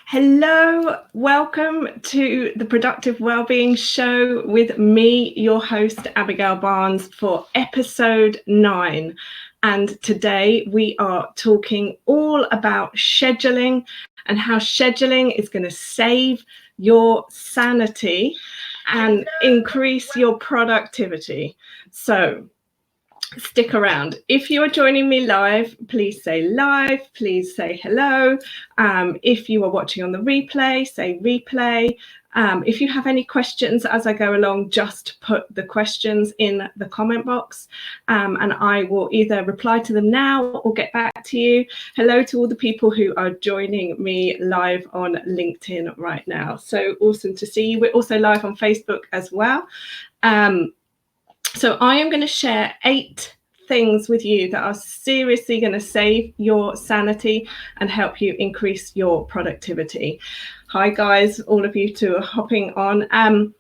Hello, welcome to the Productive Wellbeing Show with me, your host, Abigail Barnes, for episode 9. And today we are talking all about scheduling and how scheduling is going to save your sanity and increase your productivity. So stick around. If you are joining me live, please say live, please say hello. If you are watching on the replay, say replay. If you have any questions as I go along, just put the questions in the comment box and I will either reply to them now or get back to you. Hello to all the people who are joining me live on LinkedIn right now. So awesome to see you. We're also live on Facebook as well. So I am going to share 8 things with you that are seriously going to save your sanity and help you increase your productivity. Hi guys, all of you two are hopping on.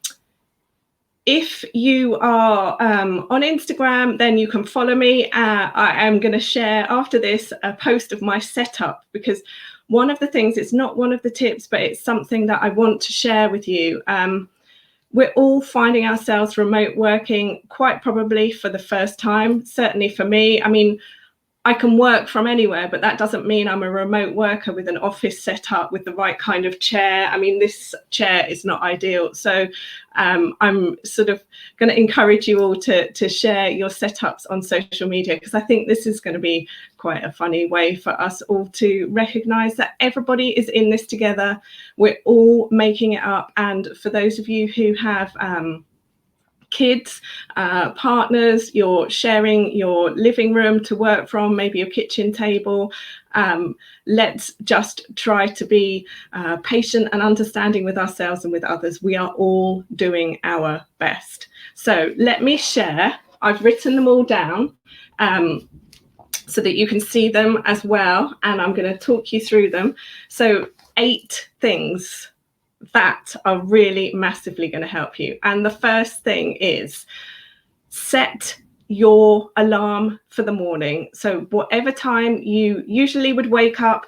If you are on Instagram, then you can follow me. I am going to share after this a post of my setup, because one of the things, it's not one of the tips, but it's something that I want to share with you. We're all finding ourselves remote working quite probably for the first time, certainly for me. I mean, I can work from anywhere, but that doesn't mean I'm a remote worker with an office set up with the right kind of chair. I mean, this chair is not ideal. So I'm sort of going to encourage you all to share your setups on social media, because I think this is going to be quite a funny way for us all to recognize that everybody is in this together. We're all making it up. And for those of you who have kids, partners, you're sharing your living room to work from, maybe your kitchen table. Let's just try to be patient and understanding with ourselves and with others. We are all doing our best. So let me share. I've written them all down so that you can see them as well. And I'm going to talk you through them. So 8 things that are really massively going to help you. And the first thing is set your alarm for the morning. So whatever time you usually would wake up,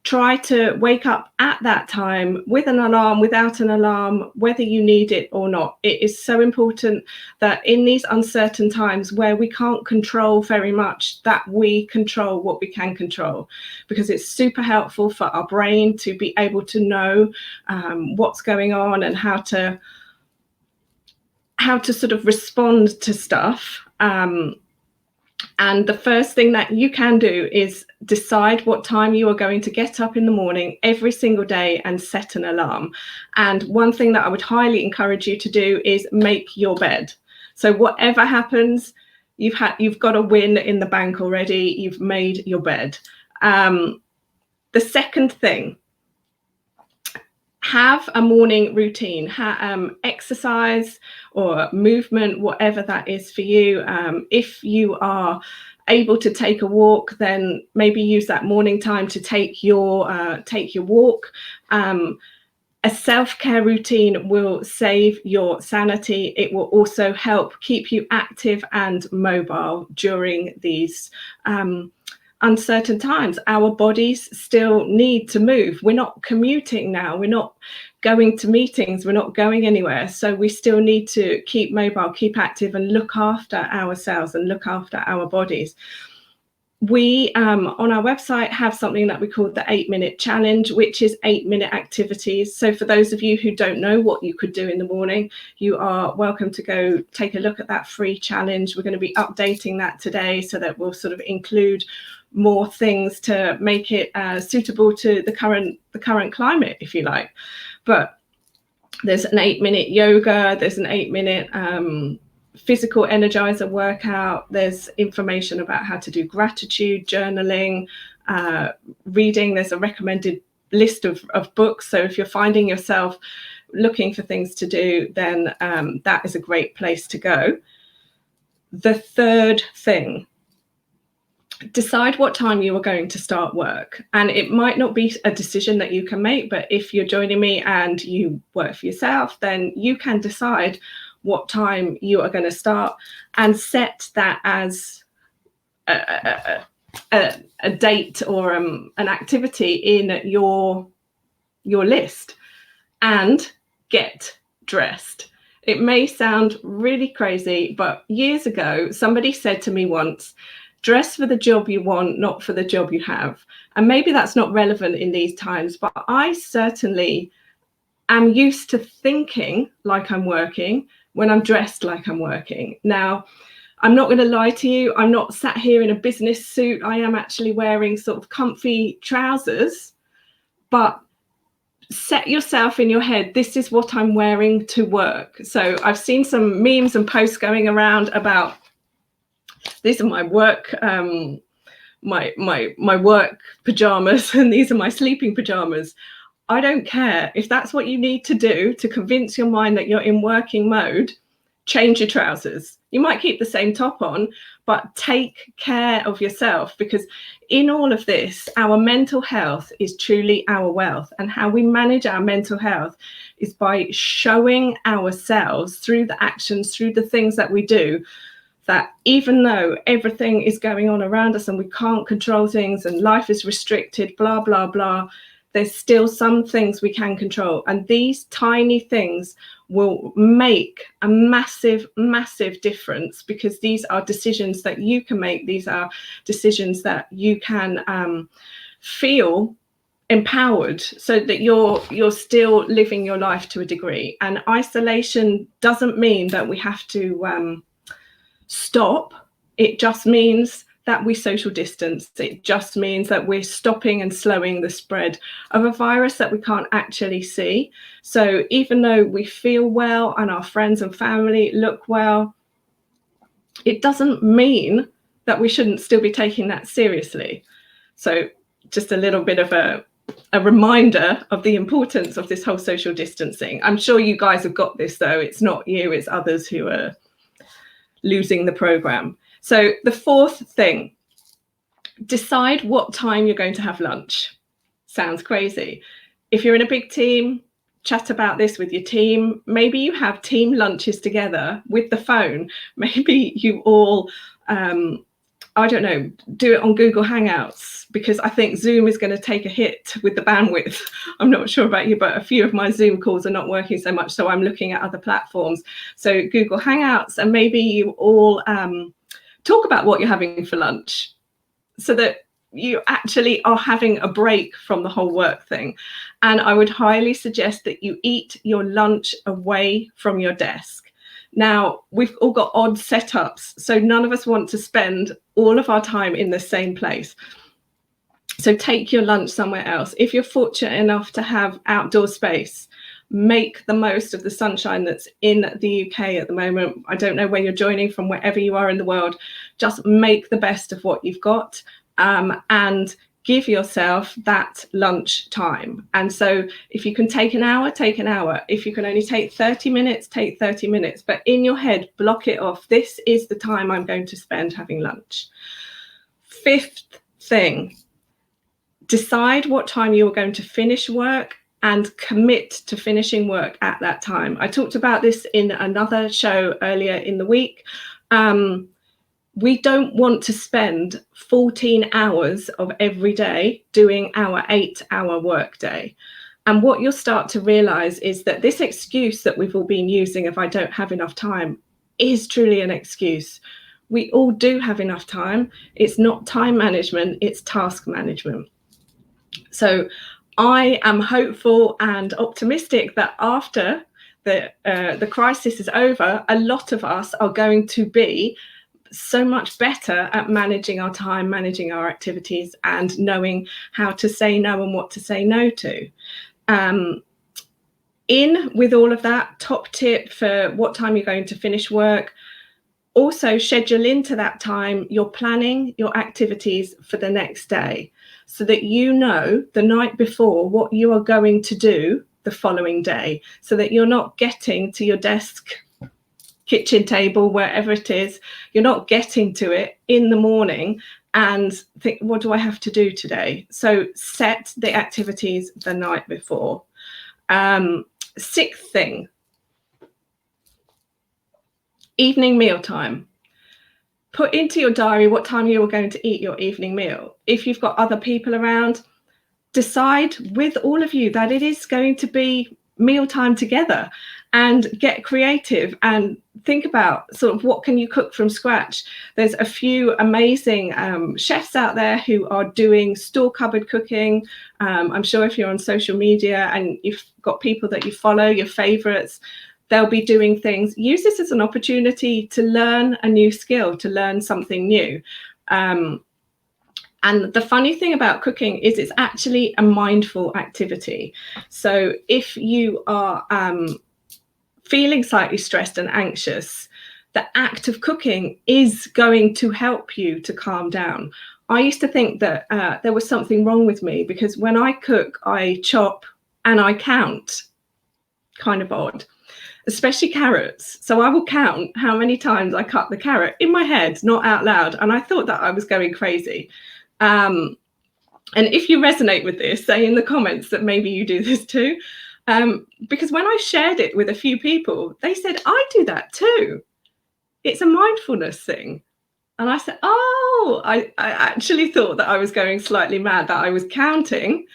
try to wake up at that time with an alarm, without an alarm, whether you need it or not. It is so important that in these uncertain times where we can't control very much, that we control what we can control, because it's super helpful for our brain to be able to know what's going on and how to sort of respond to stuff. And the first thing that you can do is decide what time you are going to get up in the morning every single day and set an alarm. And one thing that I would highly encourage you to do is make your bed. So whatever happens, you've got a win in the bank already. You've made your bed. The second thing, have a morning routine, exercise or movement, whatever that is for you. If you are able to take a walk, then maybe use that morning time to take your walk. A self-care routine will save your sanity. It will also help keep you active and mobile during these uncertain times. Our bodies still need to move. We're not commuting now. We're not going to meetings. We're not going anywhere. So we still need to keep mobile, keep active, and look after ourselves and look after our bodies. We on our website have something that we call the 8-minute challenge, which is 8-minute activities. So for those of you who don't know what you could do in the morning, you are welcome to go take a look at that free challenge. We're going to be updating that today so that we'll sort of include more things to make it suitable to the current climate, if you like. But there's an 8-minute yoga, there's an 8-minute physical energizer workout, there's information about how to do gratitude journaling, reading. There's a recommended list of books. So if you're finding yourself looking for things to do, then that is a great place to go. The third thing, decide what time you are going to start work. And it might not be a decision that you can make, but if you're joining me and you work for yourself, then you can decide what time you are going to start and set that as a date or an activity in your your list and get dressed. It may sound really crazy, but years ago, somebody said to me once, dress for the job you want, not for the job you have. And maybe that's not relevant in these times, but I certainly am used to thinking like I'm working when I'm dressed like I'm working. Now, I'm not going to lie to you. I'm not sat here in a business suit. I am actually wearing sort of comfy trousers, but set yourself in your head, this is what I'm wearing to work. So I've seen some memes and posts going around about, these are my work my work pajamas and these are my sleeping pajamas. I don't care. If that's what you need to do to convince your mind that you're in working mode, change your trousers. You might keep the same top on, but take care of yourself, because in all of this, our mental health is truly our wealth. And how we manage our mental health is by showing ourselves through the actions, through the things that we do, that even though everything is going on around us and we can't control things and life is restricted, blah, blah, blah, there's still some things we can control. And these tiny things will make a massive, massive difference, because these are decisions that you can make. These are decisions that you can feel empowered, so that you're still living your life to a degree. And isolation doesn't mean that we have to stop. It just means that we social distance. It just means that we're stopping and slowing the spread of a virus that we can't actually see. So even though we feel well and our friends and family look well, it doesn't mean that we shouldn't still be taking that seriously. So just a little bit of a reminder of the importance of this whole social distancing. I'm sure you guys have got this, though. It's not you, it's others who are losing the program. So the fourth thing, decide what time you're going to have lunch. Sounds crazy. If you're in a big team, chat about this with your team. Maybe you have team lunches together with the phone. Maybe you all, I don't know, do it on Google Hangouts, because I think Zoom is going to take a hit with the bandwidth. I'm not sure about you, but a few of my Zoom calls are not working so much, so I'm looking at other platforms. So Google Hangouts, and maybe you all talk about what you're having for lunch, so that you actually are having a break from the whole work thing. And I would highly suggest that you eat your lunch away from your desk. Now, we've all got odd setups, so none of us want to spend all of our time in the same place. So take your lunch somewhere else. If you're fortunate enough to have outdoor space, make the most of the sunshine that's in the UK at the moment. I don't know where you're joining from, wherever you are in the world. Just make the best of what you've got, and give yourself that lunch time. And so if you can take an hour, take an hour. If you can only take 30 minutes, take 30 minutes. But in your head, block it off. This is the time I'm going to spend having lunch. Fifth thing, decide what time you're going to finish work and commit to finishing work at that time. I talked about this in another show earlier in the week. We don't want to spend 14 hours of every day doing our 8-hour workday. And what you'll start to realize is that this excuse that we've all been using, if I don't have enough time, is truly an excuse. We all do have enough time. It's not time management, it's task management. So I am hopeful and optimistic that after the crisis is over, a lot of us are going to be so much better at managing our time, managing our activities, and knowing how to say no and what to say no to. In with all of that, top tip for what time you're going to finish work, also schedule into that time your planning, your activities for the next day, so that you know the night before what you are going to do the following day, so that you're not getting to your desk, kitchen table, wherever it is, you're not getting to it in the morning and think, what do I have to do today? So set the activities the night before. Sixth thing, evening meal time. Put into your diary what time you are going to eat your evening meal. If you've got other people around, decide with all of you that it is going to be mealtime together, and get creative and think about sort of what can you cook from scratch. There's a few amazing chefs out there who are doing store cupboard cooking. I'm sure if you're on social media and you've got people that you follow, your favorites, they'll be doing things. Use this as an opportunity to learn a new skill, to learn something new. And the funny thing about cooking is it's actually a mindful activity. So if you are feeling slightly stressed and anxious, the act of cooking is going to help you to calm down. I used to think that there was something wrong with me because when I cook, I chop and I count. Kind of odd, especially carrots. So I will count how many times I cut the carrot in my head, not out loud. And I thought that I was going crazy. And if you resonate with this, say in the comments that maybe you do this too. Because when I shared it with a few people, they said, I do that too. It's a mindfulness thing. And I said, oh, I actually thought that I was going slightly mad, that I was counting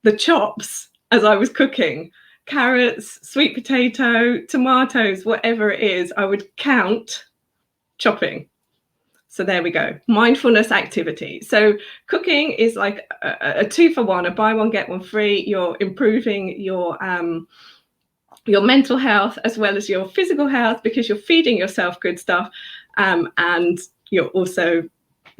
the chops as I was cooking. Carrots, sweet potato, tomatoes, whatever it is, I would count chopping. So there we go. Mindfulness activity. So cooking is like a 2-for-1, a buy one, get one free. You're improving your mental health as well as your physical health because you're feeding yourself good stuff, and you're also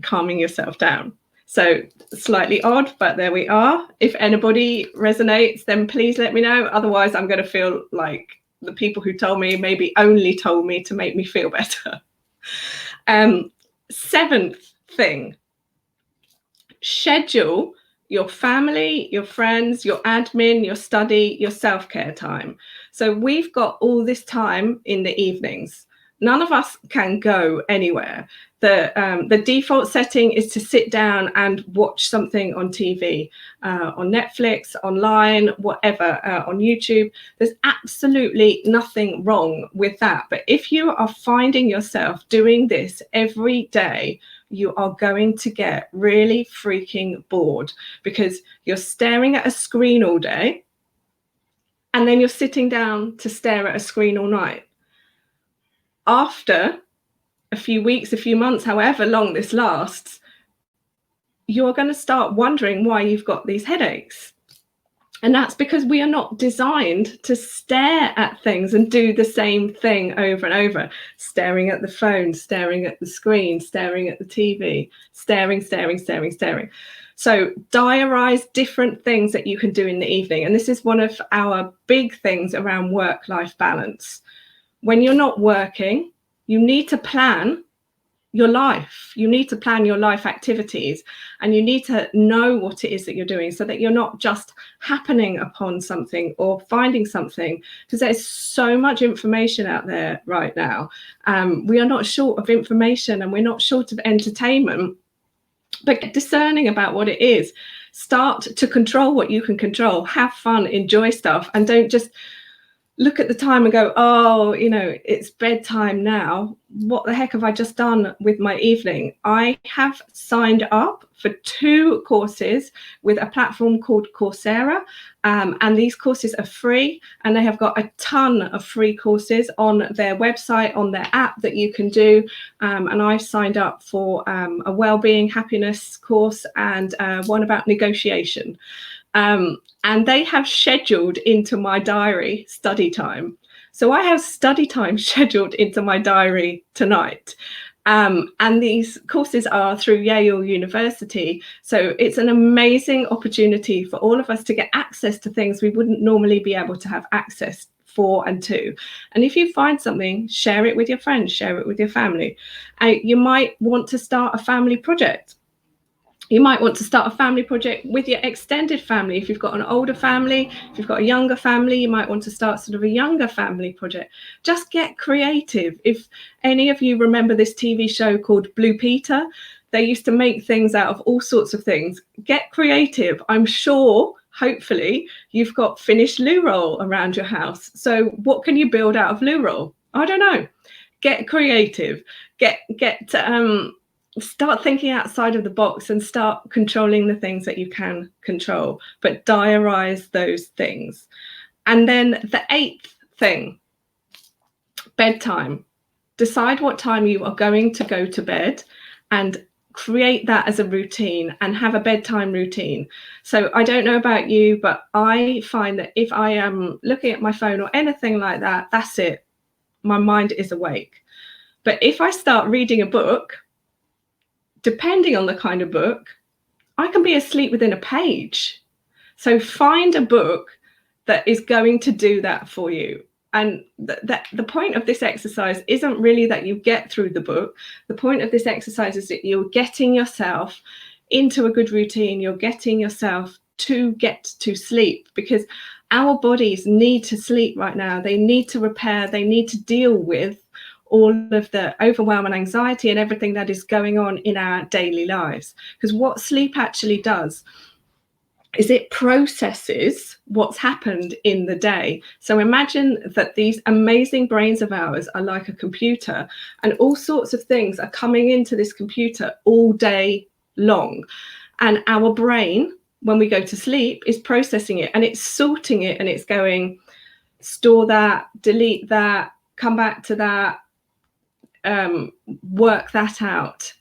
calming yourself down. So slightly odd, but there we are. If anybody resonates, then please let me know. Otherwise, I'm going to feel like the people who told me maybe only told me to make me feel better. 7th thing, schedule your family, your friends, your admin, your study, your self-care time. So we've got all this time in the evenings. None of us can go anywhere. The default setting is to sit down and watch something on TV, on Netflix, online, whatever, on YouTube. There's absolutely nothing wrong with that. But if you are finding yourself doing this every day, you are going to get really freaking bored because you're staring at a screen all day and then you're sitting down to stare at a screen all night. After a few weeks, a few months, however long this lasts, you're going to start wondering why you've got these headaches. And that's because we are not designed to stare at things and do the same thing over and over. Staring at the phone, staring at the screen, staring at the TV, staring. So diarize different things that you can do in the evening. And this is one of our big things around work-life balance. When you're not working, you need to plan your life. You need to plan your life activities, and you need to know what it is that you're doing so that you're not just happening upon something or finding something, because there's so much information out there right now. We are not short of information and we're not short of entertainment, but get discerning about what it is. Start to control what you can control. Have fun, enjoy stuff, and don't just look at the time and go, oh, you know, it's bedtime now. What the heck have I just done with my evening? I have signed up for 2 courses with a platform called Coursera. And these courses are free, and they have got a ton of free courses on their website, on their app that you can do. And I've signed up for a wellbeing, happiness course and one about negotiation. And they have scheduled into my diary study time. So I have study time scheduled into my diary tonight. And these courses are through Yale University. So it's an amazing opportunity for all of us to get access to things we wouldn't normally be able to have access for and to. And if you find something, share it with your friends, share it with your family. You might want to start a family project. You might want to start a family project with your extended family. If you've got an older family, if you've got a younger family, you might want to start sort of a younger family project. Just get creative. If any of you remember this TV show called Blue Peter, they used to make things out of all sorts of things. Get creative. I'm sure, hopefully, you've got finished loo roll around your house. So what can you build out of loo roll? I don't know. Get creative. Get start thinking outside of the box and start controlling the things that you can control, but diarize those things. And then the 8th thing, bedtime. Decide what time you are going to go to bed and create that as a routine and have a bedtime routine. So I don't know about you, but I find that if I am looking at my phone or anything like that, that's it. My mind is awake. But if I start reading a book, depending on the kind of book, I can be asleep within a page. So find a book that is going to do that for you. And the point of this exercise isn't really that you get through the book. The point of this exercise is that you're getting yourself into a good routine. You're getting yourself to get to sleep, because our bodies need to sleep right now. They need to repair. They need to deal with all of the overwhelm and anxiety and everything that is going on in our daily lives. Because what sleep actually does is it processes what's happened in the day. So imagine that these amazing brains of ours are like a computer, and all sorts of things are coming into this computer all day long. And our brain, when we go to sleep, is processing it, and it's sorting it, and it's going, store that, delete that, come back to that, work that out.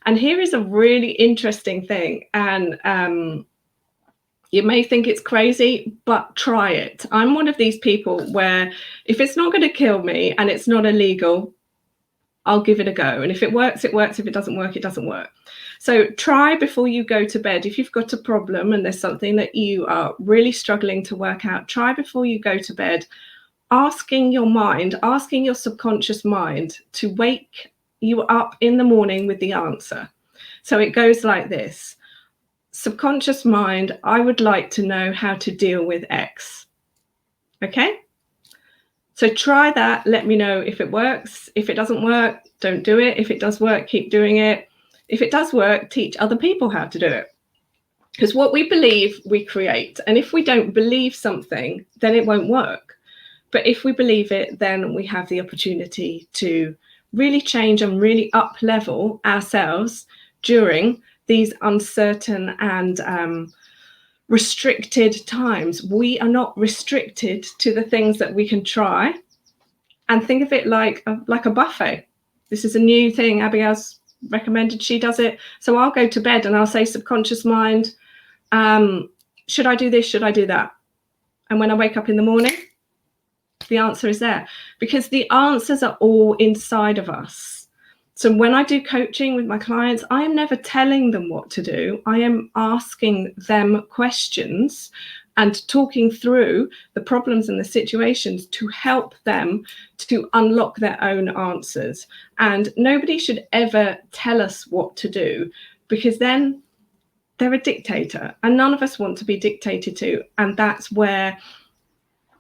And here is a really interesting thing. And you may think it's crazy, but try it. I'm one of these people where if it's not going to kill me and it's not illegal, I'll give it a go. And if it works, it works. If it doesn't work, it doesn't work. So try before you go to bed. If you've got a problem and there's something that you are really struggling to work out, try before you go to bed, asking your mind, asking your subconscious mind to wake you up in the morning with the answer. So it goes like this. Subconscious mind, I would like to know how to deal with X. Okay? So try that. Let me know if it works. If it doesn't work, don't do it. If it does work, keep doing it. If it does work, teach other people how to do it. Because what we believe, we create. And if we don't believe something, then it won't work. But if we believe it, then we have the opportunity to really change and really up-level ourselves during these uncertain and restricted times. We are not restricted to the things that we can try. And think of it like a buffet. This is a new thing Abigail's recommended. She does it. So I'll go to bed and I'll say, subconscious mind, should I do this? Should I do that? And when I wake up in the morning, the answer is there, because the answers are all inside of us. So when I do coaching with my clients, I am never telling them what to do. I am asking them questions and talking through the problems and the situations to help them to unlock their own answers. And nobody should ever tell us what to do, because then they're a dictator, and none of us want to be dictated to. And that's where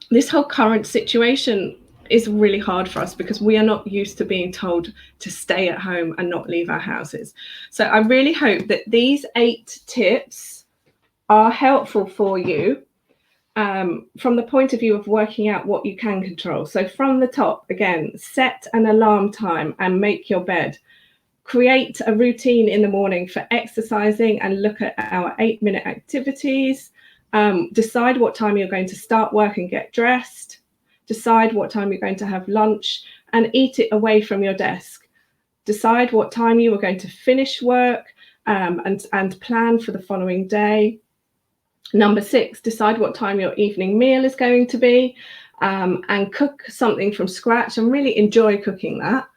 this whole current situation is really hard for us, because we are not used to being told to stay at home and not leave our houses. So I really hope that these 8 tips are helpful for you from the point of view of working out what you can control. So from the top, again, set an alarm time and make your bed. Create a routine in the morning for exercising and look at our 8-minute activities. Decide what time you're going to start work and get dressed. Decide what time you're going to have lunch and eat it away from your desk. Decide what time you are going to finish work and plan for the following day. Number 6, decide what time your evening meal is going to be, and cook something from scratch and really enjoy cooking that.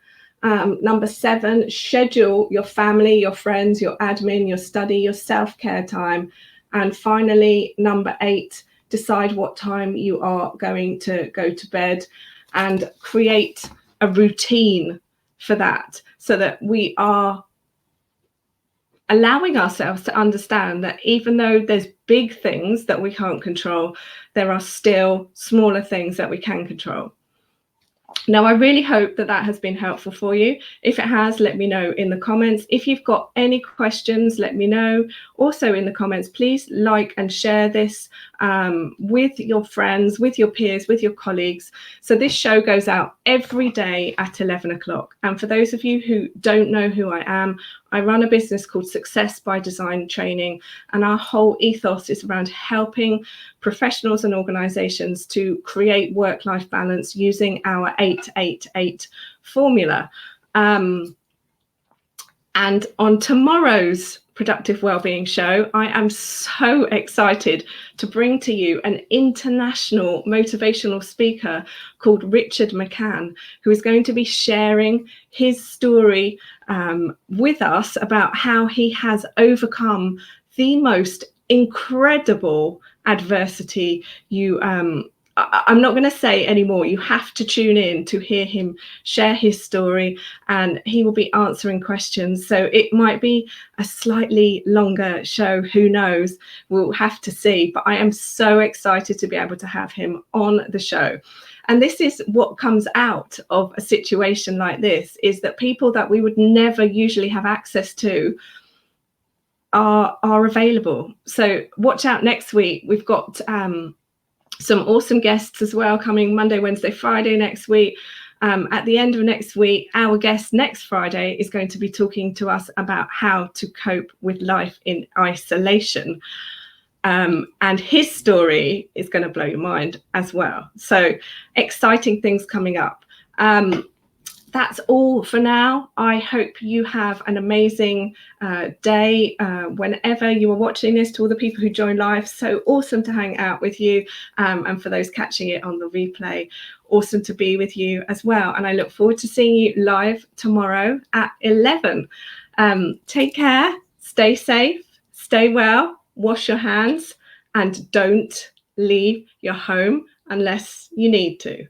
Number 7, schedule your family, your friends, your admin, your study, your self-care time. And finally, number 8, decide what time you are going to go to bed and create a routine for that, so that we are allowing ourselves to understand that even though there's big things that we can't control, there are still smaller things that we can control. Now, I really hope that that has been helpful for you. If it has, let me know in the comments. If you've got any questions, let me know. Also in the comments, please like and share this with your friends, with your peers, with your colleagues. So this show goes out every day at 11 o'clock. And for those of you who don't know who I am, I run a business called Success by Design Training, and our whole ethos is around helping professionals and organizations to create work-life balance using our 888 formula. And on tomorrow's Productive Wellbeing Show, I am so excited to bring to you an international motivational speaker called Richard Mccann, who is going to be sharing his story with us about how he has overcome the most incredible adversity I'm not going to say anymore. You have to tune in to hear him share his story, and he will be answering questions. So it might be a slightly longer show. Who knows? We'll have to see. But I am so excited to be able to have him on the show. And this is what comes out of a situation like this, is that people that we would never usually have access to are available. So watch out next week. We've got some awesome guests as well coming Monday, Wednesday, Friday next week. At the end of next week, our guest next Friday is going to be talking to us about how to cope with life in isolation. And his story is going to blow your mind as well. So exciting things coming up. That's all for now. I hope you have an amazing day whenever you are watching this. To all the people who join live, so awesome to hang out with you. And for those catching it on the replay, awesome to be with you as well. And I look forward to seeing you live tomorrow at 11. Take care, stay safe, stay well, wash your hands, and don't leave your home unless you need to.